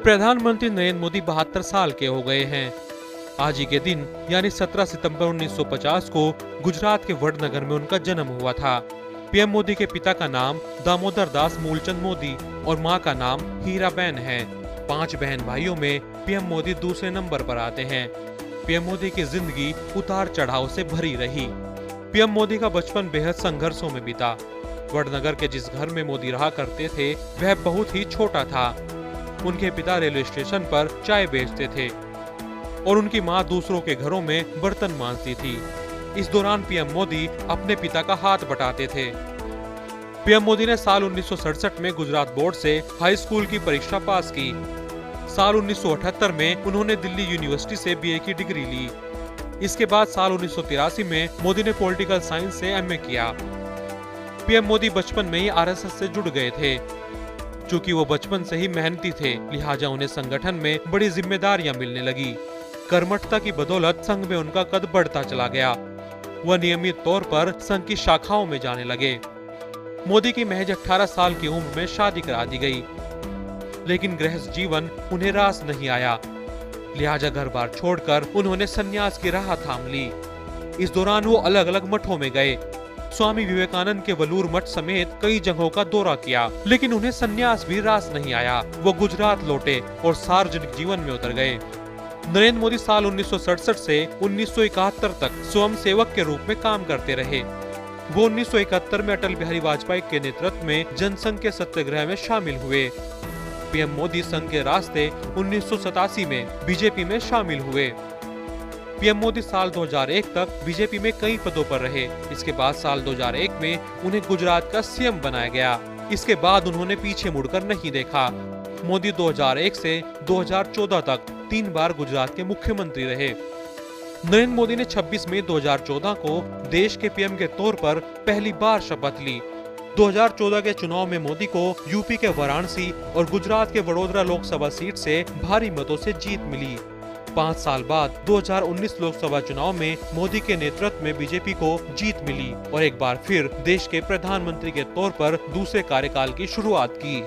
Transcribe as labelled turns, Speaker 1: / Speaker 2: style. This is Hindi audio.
Speaker 1: प्रधानमंत्री नरेंद्र मोदी 72 साल के हो गए हैं। आज ही के दिन यानी 17 सितंबर 1950 को गुजरात के वडनगर में उनका जन्म हुआ था। पीएम मोदी के पिता का नाम दामोदर दास मूलचंद मोदी और मां का नाम हीराबेन है। 5 बहन भाइयों में पीएम मोदी दूसरे नंबर पर आते हैं। पीएम मोदी की जिंदगी उतार चढ़ाव से भरी रही। पीएम मोदी का बचपन बेहद संघर्षों में बीता। वडनगर के जिस घर में मोदी रहा करते थे वह बहुत ही छोटा था। उनके पिता रेलवे स्टेशन पर चाय बेचते थे और उनकी मां दूसरों के घरों में बर्तन मांजती थी। इस दौरान पीएम मोदी अपने पिता का हाथ बटाते थे। पीएम मोदी ने साल 1967 में गुजरात बोर्ड से हाई स्कूल की परीक्षा पास की। साल 1978 में उन्होंने दिल्ली यूनिवर्सिटी से बीए की डिग्री ली। इसके बाद साल 1983 में मोदी ने पॉलिटिकल साइंस से एमए किया। पीएम मोदी बचपन में ही आरएसएस से जुड़ गए थे। चूंकि वो बचपन से ही मेहनती थे, लिहाजा उन्हें संगठन में बड़ी जिम्मेदारियां मिलने लगी। कर्मठता की बदौलत संघ में उनका कद बढ़ता चला गया। वह नियमित तौर पर संघ की शाखाओं में जाने लगे। मोदी की महज 18 साल की उम्र में शादी करा दी गई, लेकिन गृहस्थ जीवन उन्हें रास नहीं आया। लिहाजा घर बार छोड़कर उन्होंने संन्यास की राह थाम ली। इस दौरान वो अलग अलग मठों में गए। स्वामी विवेकानंद के वलूर मठ समेत कई जगहों का दौरा किया, लेकिन उन्हें संन्यास भी रास नहीं आया। वो गुजरात लौटे और सार्वजनिक जीवन में उतर गए। नरेंद्र मोदी साल 1967 से 1971 तक स्वयं सेवक के रूप में काम करते रहे। वो 1971 में अटल बिहारी वाजपेयी के नेतृत्व में जनसंघ के सत्याग्रह में शामिल हुए। पीएम मोदी संघ के रास्ते 1987 में बीजेपी में शामिल हुए। पीएम मोदी साल 2001 तक बीजेपी में कई पदों पर रहे। इसके बाद साल 2001 में उन्हें गुजरात का सीएम बनाया गया। इसके बाद उन्होंने पीछे मुड़कर नहीं देखा। मोदी 2001 से 2014 तक 3 बार गुजरात के मुख्यमंत्री रहे। नरेंद्र मोदी ने 26 मई 2014 को देश के पीएम के तौर पर पहली बार शपथ ली। 2014 के चुनाव में मोदी को यूपी के वाराणसी और गुजरात के वडोदरा लोकसभा सीट से भारी मतों से जीत मिली। 5 साल बाद 2019 लोकसभा चुनाव में मोदी के नेतृत्व में बीजेपी को जीत मिली और एक बार फिर देश के प्रधानमंत्री के तौर पर दूसरे कार्यकाल की शुरुआत की।